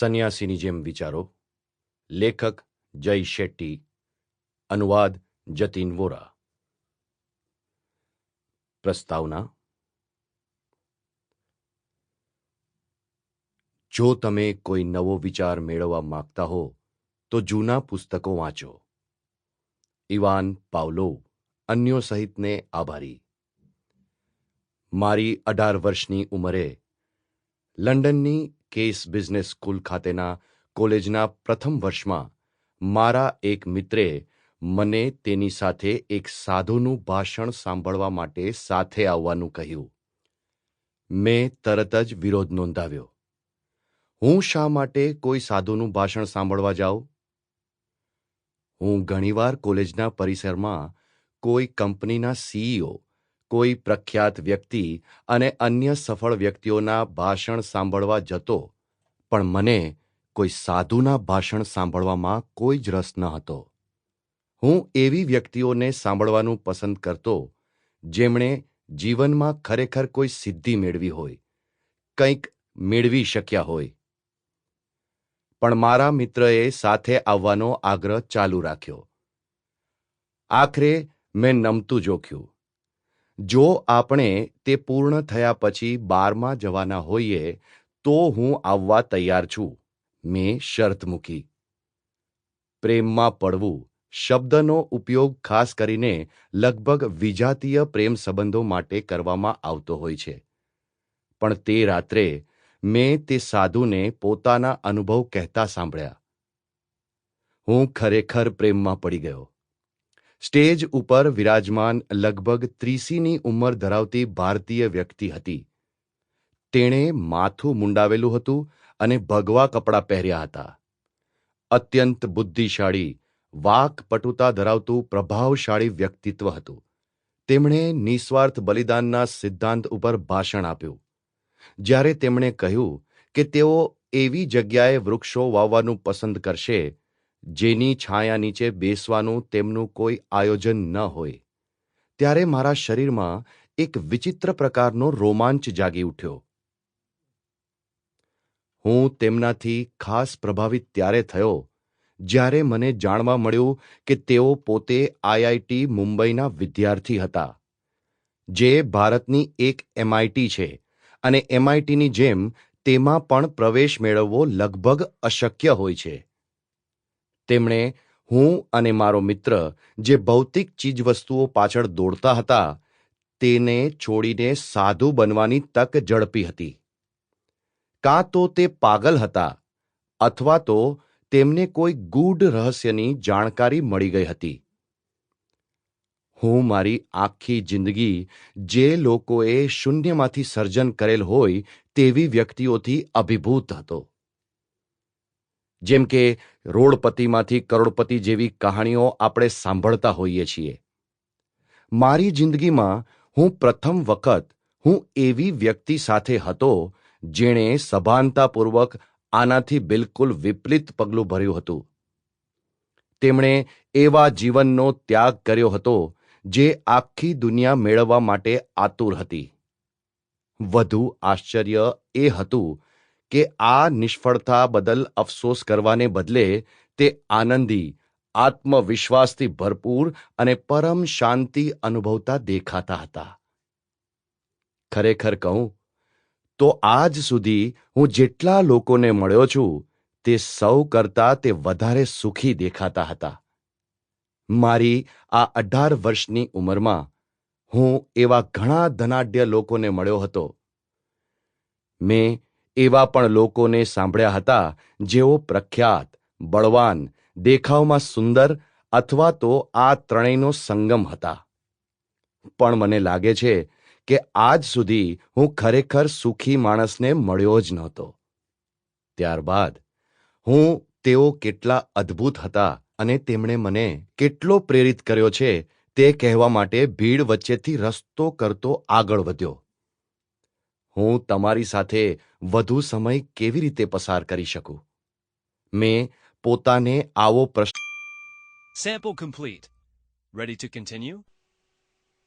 સંન્યાસીની જેમ વિચારો. લેખક જય શેટ્ટી. અનુવાદ જતીન વોરા. પ્રસ્તાવના. જો તમે કોઈ નવો વિચાર મેળવવા માંગતા હો તો જૂના પુસ્તકો વાંચો. ઇવાન પાવલોવ, અન્યો સહિતને આભારી. મારી 18 વર્ષની ઉંમરે લંડનની કેસ બિઝનેસ સ્કૂલ ખાતેના કોલેજના પ્રથમ વર્ષમાં મારા એક મિત્રે મને તેની સાથે એક સાધુનું ભાષણ સાંભળવા માટે સાથે આવવાનું કહ્યું. મેં તરત જ વિરોધ નોંધાવ્યો. હું શા માટે કોઈ સાધુનું ભાષણ સાંભળવા જાઉં? હું ઘણીવાર કોલેજના પરિસરમાં કોઈ કંપનીના સીઈઓ, કોઈ પ્રખ્યાત વ્યક્તિ અને અન્ય સફળ વ્યક્તિઓના ભાષણ સાંભળવા જતો, પણ મને કોઈ સાધુના ભાષણ સાંભળવામાં કોઈ જ રસ ન હતો. હું એવી વ્યક્તિઓને સાંભળવાનું પસંદ કરતો જેમણે જીવનમાં ખરેખર કોઈ સિદ્ધિ મેળવી હોય, કંઈક મેળવી શક્યા હોય. પણ મારા મિત્રએ સાથે આવવાનો આગ્રહ ચાલુ રાખ્યો. આખરે મેં નમતું જોખ્યું. જો આપણે તે પૂર્ણ થયા પછી બારમાં જવાના હોઈએ તો હું આવવા તૈયાર છું, મેં શરત મૂકી. પ્રેમમાં પડવું શબ્દનો ઉપયોગ ખાસ કરીને લગભગ વિજાતીય પ્રેમ સંબંધો માટે કરવામાં આવતો હોય છે. પણ તે રાત્રે મેં તે સાધુને પોતાના અનુભવ કહેતા સાંભળ્યા. હું ખરેખર પ્રેમમાં પડી ગયો. સ્ટેજ ઉપર વિરાજમાન લગભગ 30ની ઉંમર ધરાવતી ભારતીય વ્યક્તિ હતી. તેણે માથું મુંડાવેલું હતું અને ભગવા કપડાં પહેર્યા હતા. અત્યંત બુદ્ધિશાળી, વાકપટુતા ધરાવતું પ્રભાવશાળી વ્યક્તિત્વ હતું. તેમણે નિસ્વાર્થ બલિદાનના સિદ્ધાંત ઉપર ભાષણ આપ્યું. જ્યારે તેમણે કહ્યું કે તેઓ એવી જગ્યાએ વૃક્ષો વાવવાનું પસંદ કરશે જેની છાયા નીચે બેસવાનું તેમનું કોઈ આયોજન ન હોય, ત્યારે મારા શરીરમાં એક વિચિત્ર પ્રકારનો રોમાંચ જાગી ઉઠ્યો. હું તેમનાથી ખાસ પ્રભાવિત ત્યારે થયો જ્યારે મને જાણવા મળ્યું કે તેઓ પોતે આઈઆઈટી મુંબઈના વિદ્યાર્થી હતા, જે ભારતની એક એમઆઈટી છે અને એમઆઈટીની જેમ તેમાં પણ પ્રવેશ મેળવવો લગભગ અશક્ય હોય છે. તેમણે હું અને મારો મિત્ર જે ભૌતિક ચીજવસ્તુઓ પાછળ દોડતા હતા તેને છોડીને સાધુ બનવાની તક ઝડપી હતી. કાં તો તે પાગલ હતા અથવા તો તેમને કોઈ ગૂઢ રહસ્યની જાણકારી મળી ગઈ હતી. હું મારી આખી જિંદગી જે લોકોએ શૂન્યમાંથી સર્જન કરેલ હોય તેવી વ્યક્તિઓથી અભિભૂત હતો. જેમ કે રોડપતિમાંથી કરોડપતિ જેવી કહાણીઓ આપણે સાંભળતા હોઈએ છીએ. મારી જિંદગીમાં હું પ્રથમ વખત એવી વ્યક્તિ સાથે હતો જેણે સભાનતાપૂર્વક આનાથી બિલકુલ વિપરીત પગલું ભર્યું હતું. તેમણે એવા જીવનનો ત્યાગ કર્યો હતો જે આખી દુનિયા મેળવવા માટે આતુર હતી. વધુ આશ્ચર્ય એ હતું કે આ નિષ્ફળતા બદલ અફસોસ કરવાને બદલે તે આનંદી, આત્મવિશ્વાસથી ભરપૂર અને પરમ શાંતિ અનુભવતા દેખાતા હતા. ખરેખર કહું તો આજ સુધી હું જેટલા લોકોને મળ્યો છું તે સૌ કરતાં તે વધારે સુખી દેખાતા હતા. મારી આ 18 વર્ષની ઉંમરમાં હું એવા ઘણા ધનાઢ્ય લોકોને મળ્યો હતો. મેં એવા પણ લોકોને સાંભળ્યા હતા જેઓ પ્રખ્યાત, બળવાન, દેખાવમાં સુંદર અથવા તો આ ત્રણેયનો સંગમ હતા. પણ મને લાગે છે કે આજ સુધી હું ખરેખર સુખી માણસને મળ્યો જ નહોતો. ત્યારબાદ તેઓ કેટલા અદ્ભુત હતા અને તેમણે મને કેટલો પ્રેરિત કર્યો છે તે કહેવા માટે ભીડ વચ્ચેથી રસ્તો કરતો આગળ વધ્યો. હું તમારી સાથે વધુ સમય કેવી રીતે પસાર કરી શકું? મેં પોતાને આવો પ્રશ્ન. Sample complete. Ready to continue?